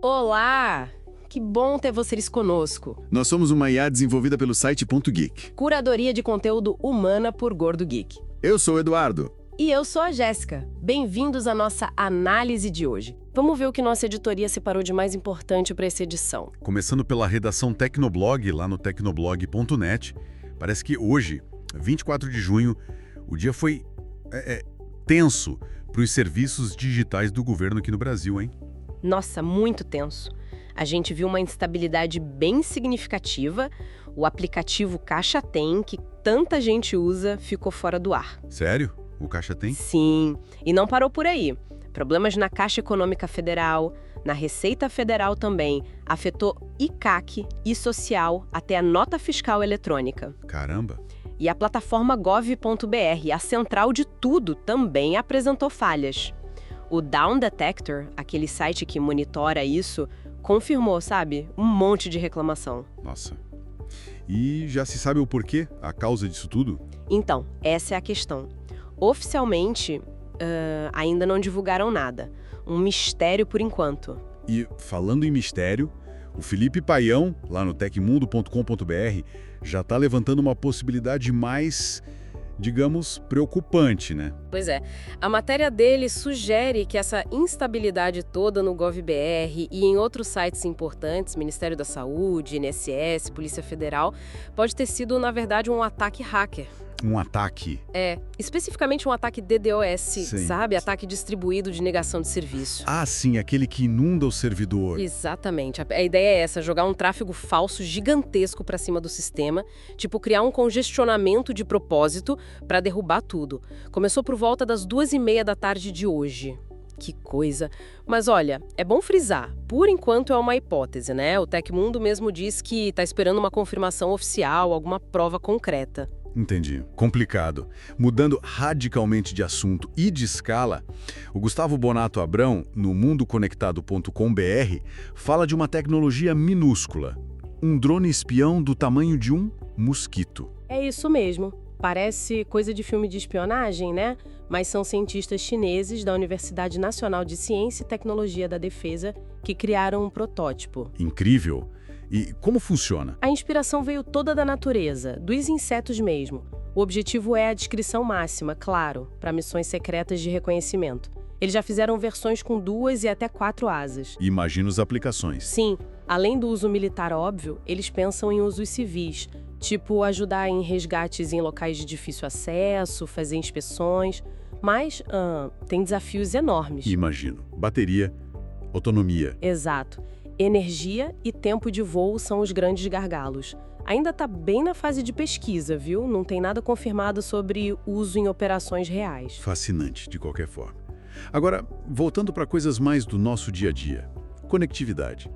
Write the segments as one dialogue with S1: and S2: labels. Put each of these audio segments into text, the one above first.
S1: Olá! Que bom ter vocês conosco.
S2: Nós somos uma IA desenvolvida pelo site .geek.
S1: Curadoria de conteúdo humana por Gordo Geek.
S2: Eu sou o Eduardo.
S1: E eu sou a Jéssica. Bem-vindos à nossa análise de hoje. Vamos ver o que nossa editoria separou de mais importante para essa edição.
S3: Começando pela redação Tecnoblog, lá no tecnoblog.net. Parece que hoje, 24 de junho, o dia foi tenso para os serviços digitais do governo aqui no Brasil, hein?
S1: Nossa, muito tenso. A gente viu uma instabilidade bem significativa. O aplicativo Caixa Tem, que tanta gente usa, ficou fora do ar.
S3: Sério? O Caixa Tem?
S1: Sim, e não parou por aí. Problemas na Caixa Econômica Federal, na Receita Federal também, afetou ICAC e Social, até a nota fiscal eletrônica.
S3: Caramba!
S1: E a plataforma gov.br, a central de tudo, também apresentou falhas. O Down Detector, aquele site que monitora isso, confirmou, sabe, um monte de reclamação.
S3: Nossa. E já se sabe o porquê, a causa disso tudo?
S1: Então, essa é a questão. Oficialmente, ainda não divulgaram nada. Um mistério por enquanto.
S3: E, falando em mistério, o Felipe Paião, lá no tecmundo.com.br, já está levantando uma possibilidade mais, digamos, preocupante, né?
S1: Pois é. A matéria dele sugere que essa instabilidade toda no GovBR e em outros sites importantes, Ministério da Saúde, INSS, Polícia Federal, pode ter sido, na verdade, um ataque hacker.
S3: Um ataque?
S1: Especificamente um ataque DDoS,
S3: Sim.
S1: sabe? Ataque distribuído de negação de serviço.
S3: Ah, sim, aquele que inunda o servidor.
S1: Exatamente. A ideia é essa, jogar um tráfego falso gigantesco para cima do sistema, tipo criar um congestionamento de propósito para derrubar tudo. Começou por volta das 2h30 da tarde de hoje. Que coisa. Mas olha, é bom frisar, por enquanto é uma hipótese, né? O Tecmundo mesmo diz que está esperando uma confirmação oficial, alguma prova concreta.
S3: Entendi. Complicado. Mudando radicalmente de assunto e de escala, o Gustavo Bonato Abrão, no mundoconectado.com.br, fala de uma tecnologia minúscula. Um drone espião do tamanho de um mosquito.
S1: É isso mesmo. Parece coisa de filme de espionagem, né? Mas são cientistas chineses da Universidade Nacional de Ciência e Tecnologia da Defesa que criaram um protótipo.
S3: Incrível! E como funciona?
S1: A inspiração veio toda da natureza, dos insetos mesmo. O objetivo é a descrição máxima, claro, para missões secretas de reconhecimento. Eles já fizeram versões com 2 e até 4 asas.
S3: Imagina as aplicações.
S1: Sim, além do uso militar óbvio, eles pensam em usos civis, tipo ajudar em resgates em locais de difícil acesso, fazer inspeções. Mas tem desafios enormes.
S3: Imagino. Bateria, autonomia.
S1: Exato. Energia e tempo de voo são os grandes gargalos. Ainda está bem na fase de pesquisa, viu? Não tem nada confirmado sobre uso em operações reais.
S3: Fascinante, de qualquer forma. Agora, voltando para coisas mais do nosso dia a dia. Conectividade.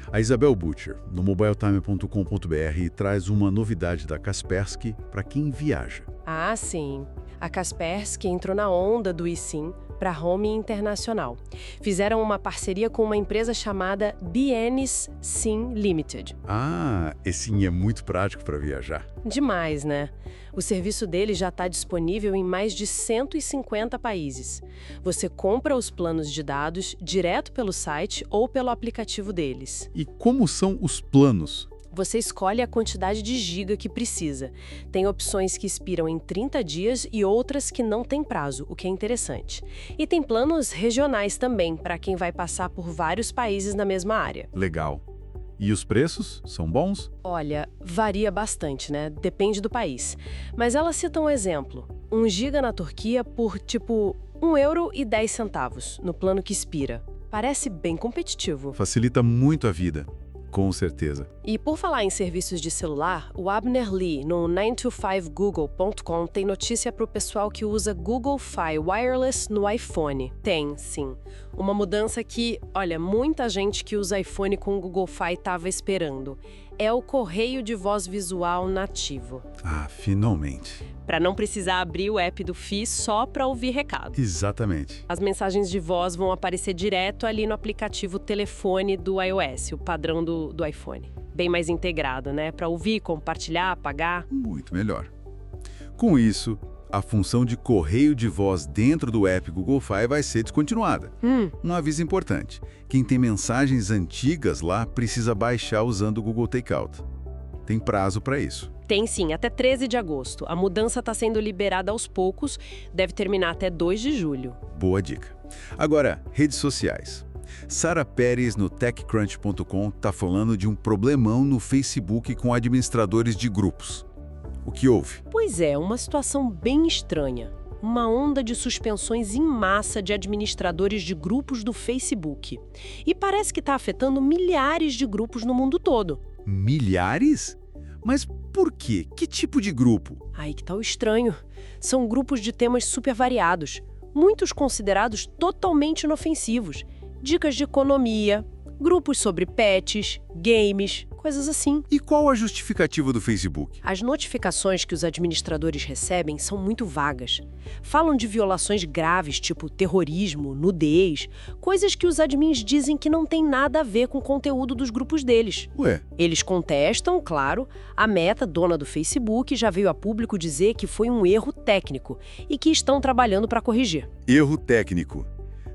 S3: A Isabel Butcher, no mobiletime.com.br, traz uma novidade da Kaspersky para quem viaja.
S1: Ah, sim. A Kaspersky entrou na onda do eSIM para roaming internacional. Fizeram uma parceria com uma empresa chamada BN's SIM Limited.
S3: Ah, esse sim é muito prático para viajar.
S1: Demais, né? O serviço dele já está disponível em mais de 150 países. Você compra os planos de dados direto pelo site ou pelo aplicativo deles.
S3: E como são os planos?
S1: Você escolhe a quantidade de giga que precisa. Tem opções que expiram em 30 dias e outras que não têm prazo, o que é interessante. E tem planos regionais também, para quem vai passar por vários países na mesma área.
S3: Legal. E os preços são bons?
S1: Olha, varia bastante, né? Depende do país. Mas ela cita um exemplo. 1 giga na Turquia por, tipo, €1,10 no plano que expira. Parece bem competitivo.
S3: Facilita muito a vida. Com certeza.
S1: E por falar em serviços de celular, o Abner Lee, no 9to5google.com, tem notícia para o pessoal que usa Google Fi Wireless no iPhone. Tem, sim. Uma mudança que, olha, muita gente que usa iPhone com Google Fi estava esperando. É o correio de voz visual nativo.
S3: Ah, finalmente.
S1: Para não precisar abrir o app do Fi só para ouvir recado.
S3: Exatamente.
S1: As mensagens de voz vão aparecer direto ali no aplicativo telefone do iOS, o padrão do iPhone. Bem mais integrado, né? Para ouvir, compartilhar, apagar.
S3: Muito melhor. Com isso, a função de correio de voz dentro do app Google Fi vai ser descontinuada. Um aviso importante: quem tem mensagens antigas lá precisa baixar usando o Google Takeout. Tem prazo para isso.
S1: Tem sim, até 13 de agosto. A mudança está sendo liberada aos poucos, deve terminar até 2 de julho.
S3: Boa dica. Agora, redes sociais. Sara Pérez, no TechCrunch.com, está falando de um problemão no Facebook com administradores de grupos. O que houve?
S1: Pois é, uma situação bem estranha. Uma onda de suspensões em massa de administradores de grupos do Facebook. E parece que está afetando milhares de grupos no mundo todo.
S3: Milhares? Mas por quê? Que tipo de grupo?
S1: Aí que tá o estranho. São grupos de temas super variados, muitos considerados totalmente inofensivos. Dicas de economia, grupos sobre pets, games, coisas assim.
S3: E qual a justificativa do Facebook?
S1: As notificações que os administradores recebem são muito vagas. Falam de violações graves, tipo terrorismo, nudez, coisas que os admins dizem que não tem nada a ver com o conteúdo dos grupos deles.
S3: Ué,
S1: Eles contestam, claro. A Meta, dona do Facebook, já veio a público dizer que foi um erro técnico e que estão trabalhando para corrigir.
S3: erro técnico.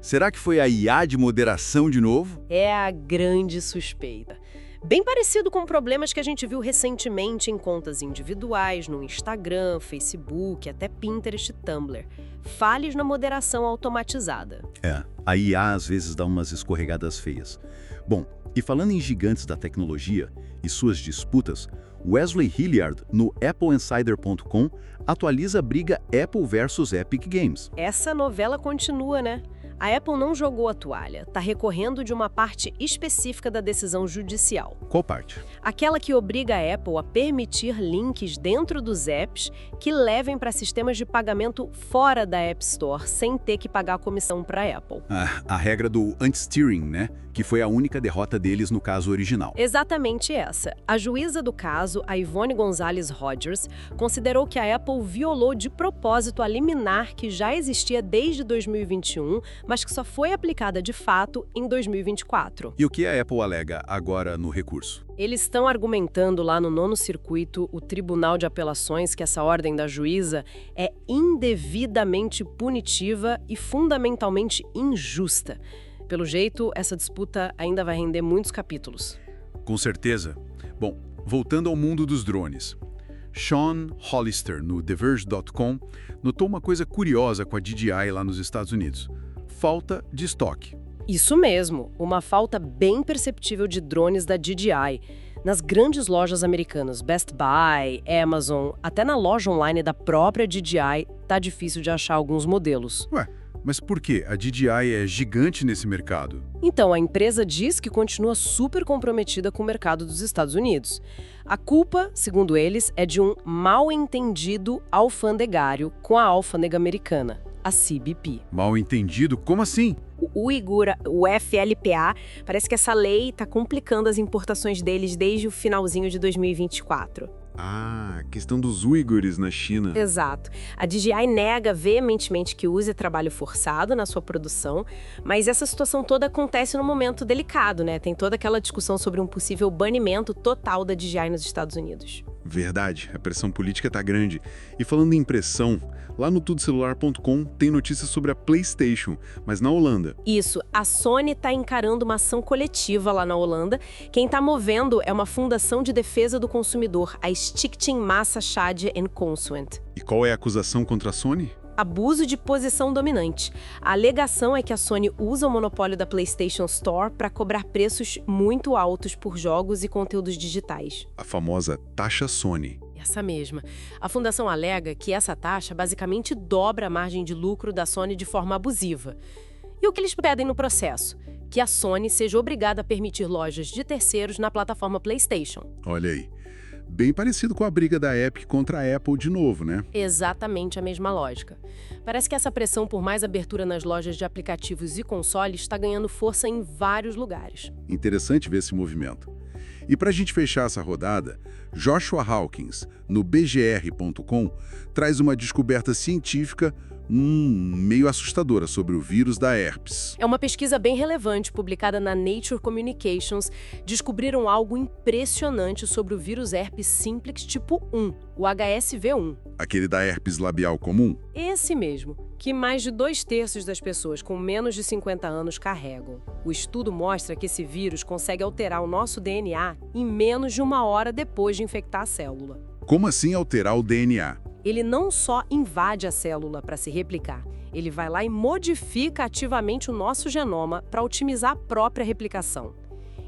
S3: Será que foi a IA de moderação de novo?
S1: É a grande suspeita. Bem parecido com problemas que a gente viu recentemente em contas individuais, no Instagram, Facebook, até Pinterest e Tumblr. Falhas na moderação automatizada.
S4: A IA às vezes dá umas escorregadas feias. Bom, e falando em gigantes da tecnologia e suas disputas, Wesley Hilliard, no AppleInsider.com, atualiza a briga Apple versus Epic Games.
S1: Essa novela continua, né? A Apple não jogou a toalha, está recorrendo de uma parte específica da decisão judicial.
S4: Qual parte?
S1: Aquela que obriga a Apple a permitir links dentro dos apps que levem para sistemas de pagamento fora da App Store, sem ter que pagar a comissão para a Apple.
S4: A regra do anti-steering, né? Que foi a única derrota deles no caso original.
S1: Exatamente essa. A juíza do caso, a Ivone Gonzalez Rogers, considerou que a Apple violou de propósito a liminar que já existia desde 2021, mas que só foi aplicada de fato em 2024.
S4: E o que a Apple alega agora no recurso?
S1: Eles estão argumentando lá no 9º Circuito, o Tribunal de Apelações, que essa ordem da juíza é indevidamente punitiva e fundamentalmente injusta. Pelo jeito, essa disputa ainda vai render muitos capítulos.
S3: Com certeza. Bom, voltando ao mundo dos drones. Sean Hollister, no TheVerge.com, notou uma coisa curiosa com a DJI lá nos Estados Unidos. Falta de estoque.
S1: Isso mesmo, uma falta bem perceptível de drones da DJI. Nas grandes lojas americanas, Best Buy, Amazon, até na loja online da própria DJI, tá difícil de achar alguns modelos.
S3: Ué, mas por quê? A DJI é gigante nesse mercado.
S1: Então, a empresa diz que continua super comprometida com o mercado dos Estados Unidos. A culpa, segundo eles, é de um mal-entendido alfandegário com a alfândega americana, a CBP.
S3: Mal entendido? Como assim?
S5: O Uigur, o FLPA, parece que essa lei está complicando as importações deles desde o finalzinho de 2024.
S2: Ah, questão dos uigures na China.
S5: Exato. A DJI nega veementemente que use trabalho forçado na sua produção, mas essa situação toda acontece num momento delicado, né? Tem toda aquela discussão sobre um possível banimento total da DJI nos Estados Unidos.
S2: Verdade, a pressão política tá grande. E falando em pressão, lá no tudocelular.com tem notícias sobre a PlayStation, mas na Holanda.
S5: Isso, a Sony está encarando uma ação coletiva lá na Holanda. Quem está movendo é uma fundação de defesa do consumidor, a Stichting Massa Schade en Consument.
S2: E qual é a acusação contra a Sony?
S5: Abuso de posição dominante. A alegação é que a Sony usa o monopólio da PlayStation Store para cobrar preços muito altos por jogos e conteúdos digitais.
S2: A famosa taxa Sony.
S1: Essa mesma. A fundação alega que essa taxa basicamente dobra a margem de lucro da Sony de forma abusiva. E o que eles pedem no processo? Que a Sony seja obrigada a permitir lojas de terceiros na plataforma PlayStation.
S2: Olha aí. Bem parecido com a briga da Epic contra a Apple de novo, né?
S1: Exatamente a mesma lógica. Parece que essa pressão por mais abertura nas lojas de aplicativos e consoles está ganhando força em vários lugares.
S2: Interessante ver esse movimento. E para a gente fechar essa rodada, Joshua Hawkins, no BGR.com, traz uma descoberta científica Meio assustadora sobre o vírus da herpes.
S1: É uma pesquisa bem relevante, publicada na Nature Communications. Descobriram algo impressionante sobre o vírus herpes simplex tipo 1, o HSV1.
S2: Aquele da herpes labial comum?
S1: Esse mesmo, que mais de 2/3 das pessoas com menos de 50 anos carregam. O estudo mostra que esse vírus consegue alterar o nosso DNA em menos de 1 hora depois de infectar a célula.
S2: Como assim alterar o DNA?
S1: Ele não só invade a célula para se replicar, ele vai lá e modifica ativamente o nosso genoma para otimizar a própria replicação.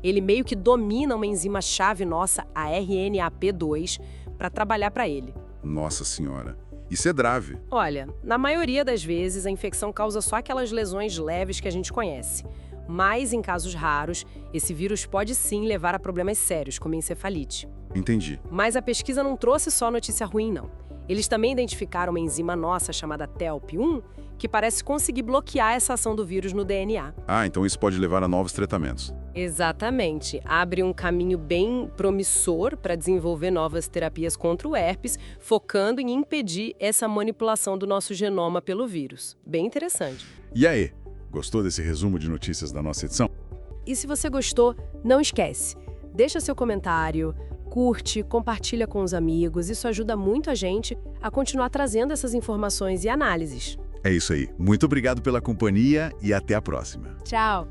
S1: Ele meio que domina uma enzima-chave nossa, a RNAP2, para trabalhar para ele.
S2: Nossa senhora, isso é grave.
S1: Olha, na maioria das vezes a infecção causa só aquelas lesões leves que a gente conhece. Mas em casos raros, esse vírus pode sim levar a problemas sérios, como encefalite.
S2: Entendi.
S1: Mas a pesquisa não trouxe só notícia ruim, não. Eles também identificaram uma enzima nossa chamada TELP1, que parece conseguir bloquear essa ação do vírus no DNA.
S2: Ah, então isso pode levar a novos tratamentos.
S1: Exatamente. Abre um caminho bem promissor para desenvolver novas terapias contra o herpes, focando em impedir essa manipulação do nosso genoma pelo vírus. Bem interessante.
S3: E aí, gostou desse resumo de notícias da nossa edição?
S1: E se você gostou, não esquece, deixa seu comentário, curte, compartilha com os amigos, isso ajuda muito a gente a continuar trazendo essas informações e análises.
S3: É isso aí. Muito obrigado pela companhia e até a próxima.
S1: Tchau!